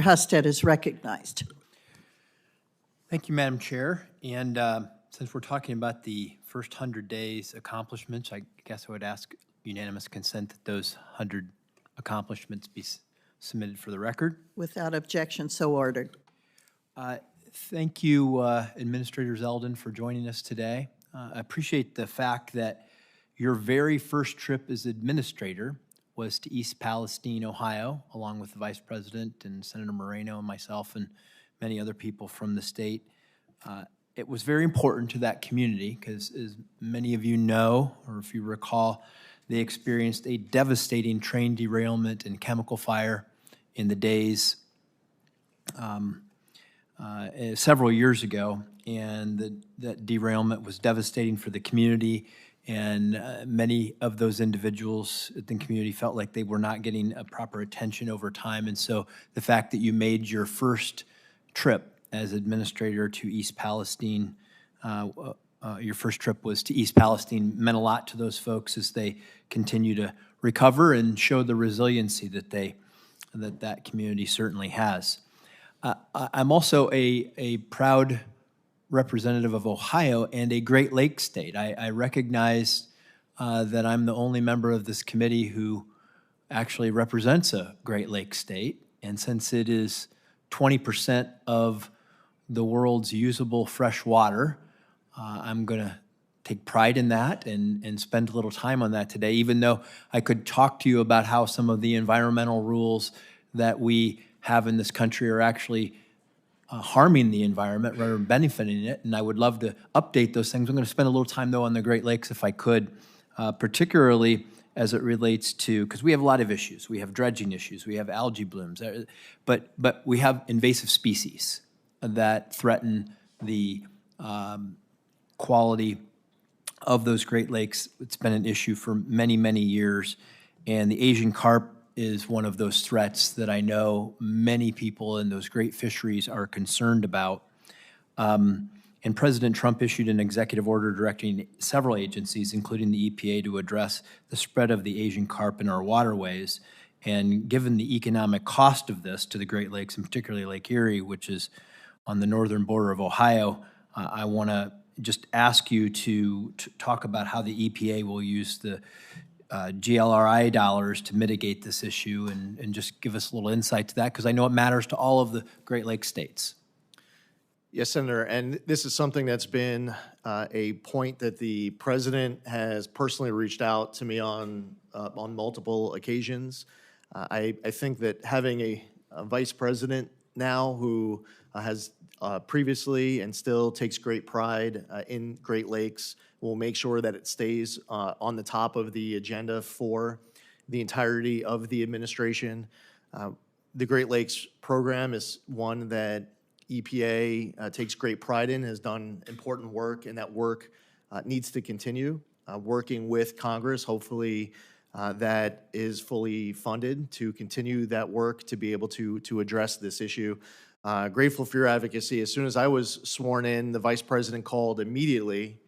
Husted is recognized. Thank you, Madam Chair. And since we're talking about the first 100 days accomplishments, I guess I would ask unanimous consent that those 100 accomplishments be submitted for the record. Without objection, so ordered. Thank you, Administrator Zeldin, for joining us today. I appreciate the fact that your very first trip as administrator was to East Palestine, Ohio, along with the Vice President and Senator Moreno and myself and many other people from the state. It was very important to that community because, as many of you know, or if you recall, they experienced a devastating train derailment and chemical fire in the days several years ago, and that derailment was devastating for the community, and many of those individuals in the community felt like they were not getting a proper attention over time. And so the fact that you made your first trip as administrator to East Palestine, your first trip was to East Palestine, meant a lot to those folks as they continue to recover and show the resiliency that that community certainly has. I'm also a proud representative of Ohio and a Great Lakes state. I recognize that I'm the only member of this committee who actually represents a Great Lakes state, and since it is 20% of the world's usable fresh water, I'm going to take pride in that and spend a little time on that today, even though I could talk to you about how some of the environmental rules that we have in this country are actually harming the environment rather than benefiting it, and I would love to update those things. I'm going to spend a little time, though, on the Great Lakes if I could, particularly as it relates to, because we have a lot of issues. We have dredging issues, we have algae blooms, but we have invasive species that threaten the quality of those Great Lakes. It's been an issue for many, many years, and the Asian carp is one of those threats that I know many people in those great fisheries are concerned about. And President Trump issued an executive order directing several agencies, including the EPA, to address the spread of the Asian carp in our waterways. And given the economic cost of this to the Great Lakes, and particularly Lake Erie, which is on the northern border of Ohio, I want to just ask you to talk about how the EPA will use the GLRI dollars to mitigate this issue, and just give us a little insight to that, because I know it matters to all of the Great Lakes states. Yes, Senator, and this is something that's been a point that the president has personally reached out to me on multiple occasions. I think that having a vice president now who has previously and still takes great pride in Great Lakes will make sure that it stays on the top of the agenda for the entirety of the administration. The Great Lakes program is one that EPA takes great pride in, has done important work, and that work needs to continue. Working with Congress, hopefully that is fully funded to continue that work to be able to address this issue. Grateful for your advocacy. As soon as I was sworn in, the vice president called immediately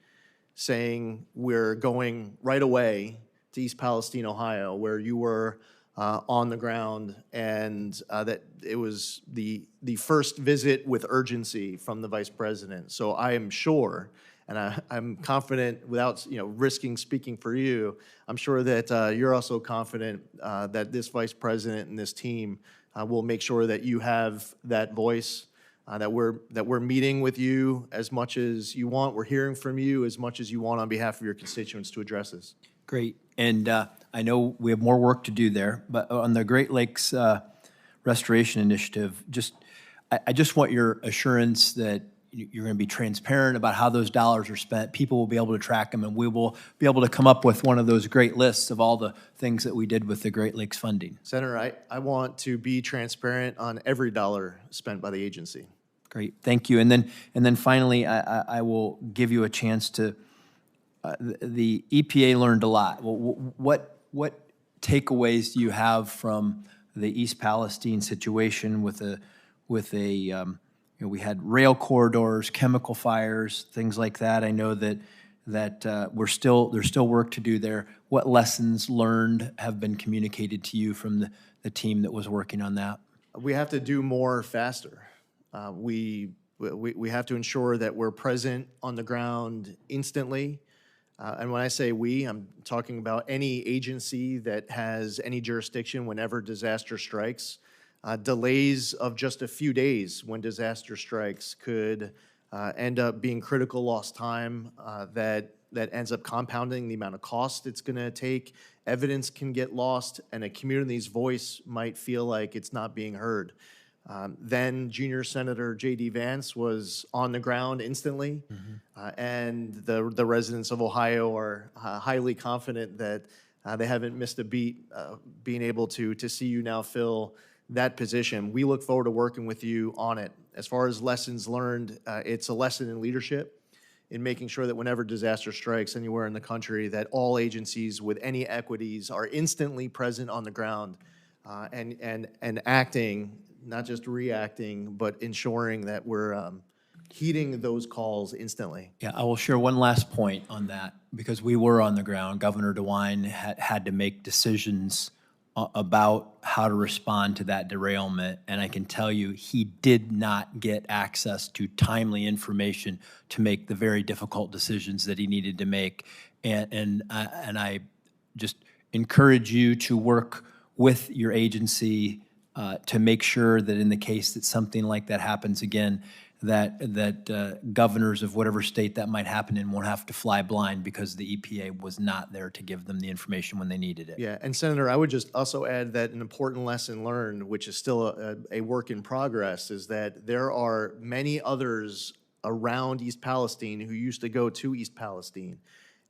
saying we're going right away to East Palestine, Ohio, where you were on the ground, and that it was the first visit with urgency from the vice president. So I am sure, and I'm confident, without risking speaking for you, I'm sure that you're also confident that this vice president and this team will make sure that you have that voice, that we're meeting with you as much as you want. We're hearing from you as much as you want on behalf of your constituents to address this. Great. And I know we have more work to do there, but on the Great Lakes Restoration Initiative, I just want your assurance that you're going to be transparent about how those dollars are spent. People will be able to track them, and we will be able to come up with one of those great lists of all the things that we did with the Great Lakes funding. Senator, I want to be transparent on every dollar spent by the agency. Great, thank you. And then finally, I will give you a chance to. The EPA learned a lot. What takeaways do you have from the East Palestine situation with we had rail corridors, chemical fires, things like that? I know that there's still work to do there. What lessons learned have been communicated to you from the team that was working on that? We have to do more faster. We have to ensure that we're present on the ground instantly. And when I say we, I'm talking about any agency that has any jurisdiction whenever disaster strikes. Delays of just a few days when disaster strikes could end up being critical lost time that ends up compounding the amount of cost it's going to take. Evidence can get lost, and a community's voice might feel like it's not being heard. Then Junior Senator J.D. Vance was on the ground instantly, and the residents of Ohio are highly confident that they haven't missed a beat being able to see you now fill that position. We look forward to working with you on it. As far as lessons learned, it's a lesson in leadership, in making sure that whenever disaster strikes anywhere in the country, that all agencies with any equities are instantly present on the ground and acting, not just reacting, but ensuring that we're heeding those calls instantly. Yeah, I will share one last point on that, because we were on the ground. Governor DeWine had to make decisions about how to respond to that derailment, and I can tell you he did not get access to timely information to make the very difficult decisions that he needed to make. And I just encourage you to work with your agency to make sure that in the case that something like that happens again, that governors of whatever state that might happen in won't have to fly blind because the EPA was not there to give them the information when they needed it. Yeah, and Senator, I would just also add that an important lesson learned, which is still a work in progress, is that there are many others around East Palestine who used to go to East Palestine.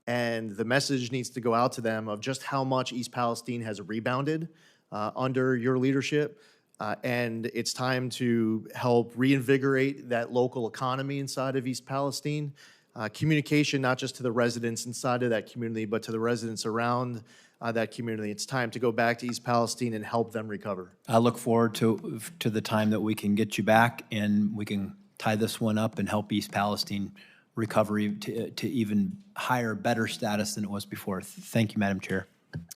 And the message needs to go out to them of just how much East Palestine has rebounded under your leadership. And it's time to help reinvigorate that local economy inside of East Palestine. Communication, not just to the residents inside of that community, but to the residents around that community. It's time to go back to East Palestine and help them recover. I look forward to the time that we can get you back and we can tie this one up and help East Palestine recover to even higher, better status than it was before. Thank you, Madam Chair.